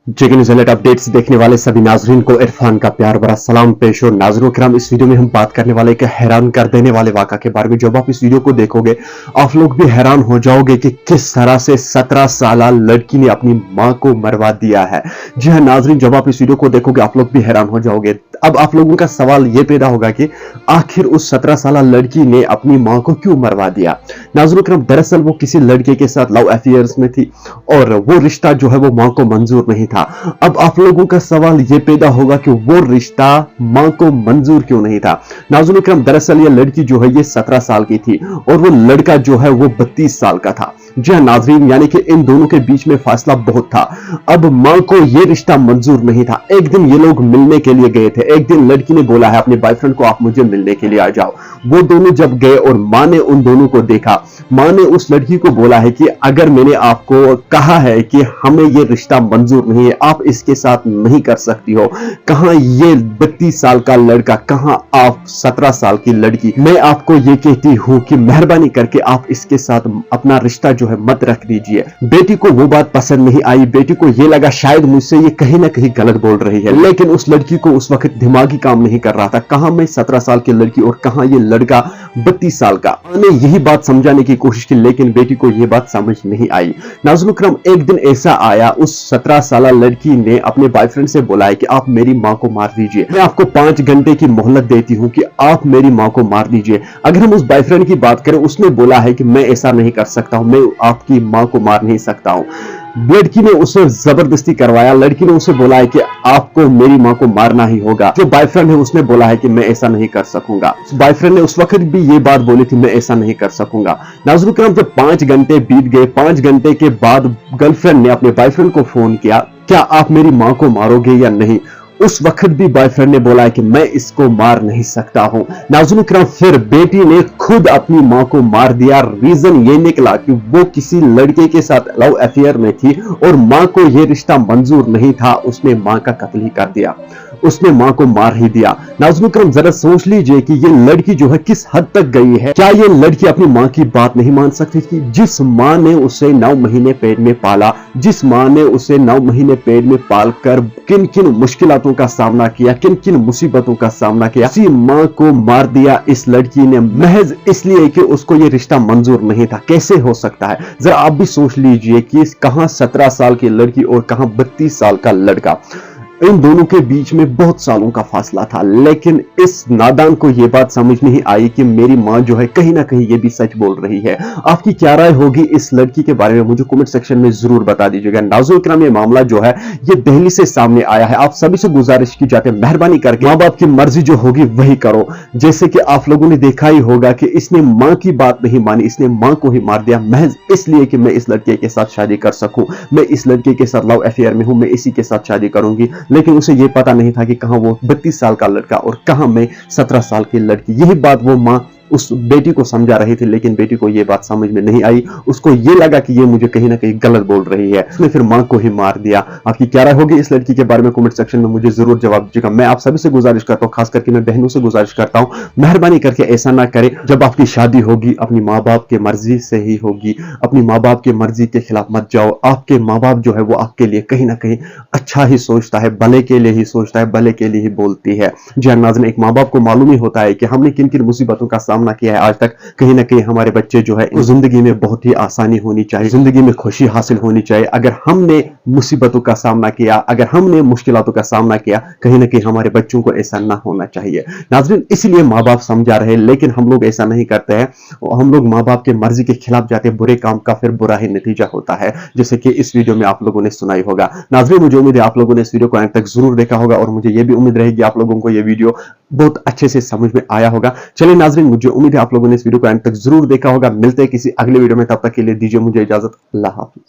Chicken इजलेट updates देखने वाले सभी नाजरीन को इरफान का प्यार भरा सलाम पेश। और नाजरों किराम, इस वीडियो में हम बात करने वाले एक हैरान कर देने वाले वाक़ा के बारे में। जब आप इस वीडियो को देखोगे आप लोग भी हैरान हो जाओगे कि किस तरह से 17 साल लड़की ने अपनी मां को मरवा दिया है। जी हाँ नाजरीन, जब आप इस वीडियो को देखोगे आप लोग भी हैरान हो जाओगे। अब आप लोगों का सवाल यह पैदा होगा कि आखिर उस 17 साल लड़की ने अपनी मां को क्यों मरवा दिया। नाजरों किराम, दरअसल वो किसी लड़के के साथ लव अफेयर्स में थी और वो रिश्ता जो है वो मां को मंजूर नहीं था। अब आप लोगों का सवाल यह पैदा होगा कि वो रिश्ता मां को मंजूर क्यों नहीं था। नाज़रीन करम, दरअसल ये लड़की जो है ये 17 साल की थी और वो लड़का जो है वो 32 साल का था। जी हाँ नाजरीन, यानी कि इन दोनों के बीच में फासला बहुत था। अब मां को यह रिश्ता मंजूर नहीं था। एक दिन ये लोग मिलने के लिए गए थे। एक दिन लड़की ने बोला है अपने बॉयफ्रेंड को, आप मुझे मिलने के लिए आ जाओ। वो दोनों जब गए और मां ने उन दोनों को देखा, मां ने उस लड़की को बोला है कि अगर मैंने आपको कहा है कि हमें यह रिश्ता मंजूर नहीं है, आप इसके साथ नहीं कर सकती हो, कहां ये 32 साल का लड़का, कहां आप 17 साल की लड़की। मैं आपको ये कहती हूं कि मेहरबानी करके आप इसके साथ अपना रिश्ता जो है मत रख दीजिए। बेटी को वो बात पसंद नहीं आई। बेटी को ये लगा शायद मुझसे ये कहीं ना कहीं गलत बोल रही है, लेकिन उस लड़की को उस वक्त दिमागी काम नहीं कर रहा था। कहां मैं 17 साल की लड़की और कहां ये लड़का 32 साल का। मैंने यही बात समझाने की कोशिश की, लेकिन बेटी को यह बात समझ नहीं आई। नाज़रीन करम, एक दिन ऐसा आया, उस 17 साल लड़की ने अपने बॉयफ्रेंड से बोला है कि आप मेरी मां को मार दीजिए। मैं आपको 5 घंटे की मोहलत देती हूं कि आप मेरी मां को मार दीजिए। अगर हम उस बॉयफ्रेंड की बात करें, उसने बोला है कि मैं ऐसा नहीं कर सकता हूं, मैं आपकी मां को मार नहीं सकता हूं। लड़की ने उसे जबरदस्ती करवाया। लड़की ने उसे बोला है कि आपको मेरी मां को मारना ही होगा। जो बॉयफ्रेंड है उसने बोला है कि मैं ऐसा नहीं कर सकूंगा। बॉयफ्रेंड ने उस वक्त भी ये बात बोली थी, मैं ऐसा नहीं कर सकूंगा। नाज़रीन करम, जब 5 घंटे बीत गए, 5 घंटे के बाद गर्लफ्रेंड ने अपने बॉयफ्रेंड को फोन किया, क्या आप मेरी मां को मारोगे या नहीं। उस वक्त भी बॉयफ्रेंड ने बोला है कि मैं इसको मार नहीं सकता हूं। नाज़रीन करम, फिर बेटी ने खुद अपनी मां को मार दिया। रीजन ये निकला कि वो किसी लड़के के साथ लव अफेयर में थी और मां को यह रिश्ता मंजूर नहीं था। उसने मां का कत्ल ही कर दिया, उसने मां को मार ही दिया। नाज़रीन करम, जरा सोच लीजिए कि ये लड़की जो है किस हद तक गई है। क्या ये लड़की अपनी मां की बात नहीं मान सकती थी? जिस मां ने उसे 9 महीने पेट में पाला, जिस मां ने उसे 9 महीने पेट में पालकर किन किन मुश्किलातों का सामना किया, किन किन मुसीबतों का सामना किया, उसी मां को मार दिया इस लड़की ने, महज इसलिए कि उसको ये रिश्ता मंजूर नहीं था। कैसे हो सकता है? जरा आप भी सोच लीजिए कि कहां 17 साल की लड़की और कहां 32 साल का लड़का। इन दोनों के बीच में बहुत सालों का फासला था, लेकिन इस नादान को यह बात समझ नहीं आई कि मेरी मां जो है कहीं ना कहीं ये भी सच बोल रही है। आपकी क्या राय होगी इस लड़की के बारे में, मुझे कमेंट सेक्शन में जरूर बता दीजिएगा। नाज़रीन करम, ये मामला जो है ये दिल्ली से सामने आया है। आप सभी से गुजारिश की जाती है, मेहरबानी करके मां बाप की मर्जी जो होगी वही करो। जैसे कि आप लोगों ने देखा ही होगा कि इसने मां की बात नहीं मानी, इसने मां को ही मार दिया, महज इसलिए कि मैं इस लड़के के साथ शादी कर सकूं, मैं इस लड़के के साथ लव अफेयर में हूं, मैं इसी के साथ शादी करूंगी। लेकिन उसे यह पता नहीं था कि कहां वो 32 साल का लड़का और कहां मैं 17 साल की लड़की। यही बात वो मां उस बेटी को समझा रही थी, लेकिन बेटी को यह बात समझ में नहीं आई। उसको यह लगा कि ये मुझे कहीं ना कहीं गलत बोल रही है, उसने फिर मां को ही मार दिया। आपकी क्या राय होगी इस लड़की के बारे में, कमेंट सेक्शन में मुझे जरूर जवाब दीजिएगा। मैं आप सभी से गुजारिश करता हूं, खास करके मैं बहनों से गुजारिश करता हूं, मेहरबानी करके ऐसा ना करें। जब आपकी शादी होगी अपनी माँ बाप के मर्जी से ही होगी, अपनी माँ बाप की मर्जी के खिलाफ मत जाओ। आपके माँ बाप जो है वो आपके लिए कहीं ना कहीं अच्छा ही सोचता है, भले के लिए ही सोचता है, भले के लिए ही बोलती है। जी हाँ नाज़रीन, एक माँ बाप को मालूम ही होता है कि हमने किन किन मुसीबतों का सामना किया है आज तक। कहीं ना कहीं हमारे बच्चे जो है जिंदगी में बहुत ही आसानी होनी चाहिए, जिंदगी में खुशी हासिल होनी चाहिए। अगर हमने मुसीबतों का सामना किया, अगर हमने मुश्किलों का सामना किया, कहीं ना कहीं हमारे बच्चों को ऐसा ना होना चाहिए। नाज़रीन, इसलिए माँ बाप समझा रहे, लेकिन हम लोग ऐसा नहीं करते हैं। हम लोग माँ बाप के मर्जी के खिलाफ जाते हैं, बुरे काम का फिर बुरा ही नतीजा होता है, जैसे कि इस वीडियो में आप लोगों ने सुनाई होगा। नाज़रीन, मुझे उम्मीद है आप लोगों ने इस वीडियो को अंत तक जरूर देखा होगा और मुझे यह भी उम्मीद रहेगी आप लोगों को यह वीडियो बहुत अच्छे से समझ में आया होगा। चलिए नाज़रीन, मुझे उम्मीद है आप लोगों ने इस वीडियो को अंत तक जरूर देखा होगा। मिलते हैं किसी अगले वीडियो में, तब तक के लिए दीजिए मुझे इजाजत। अल्लाह हाफिज।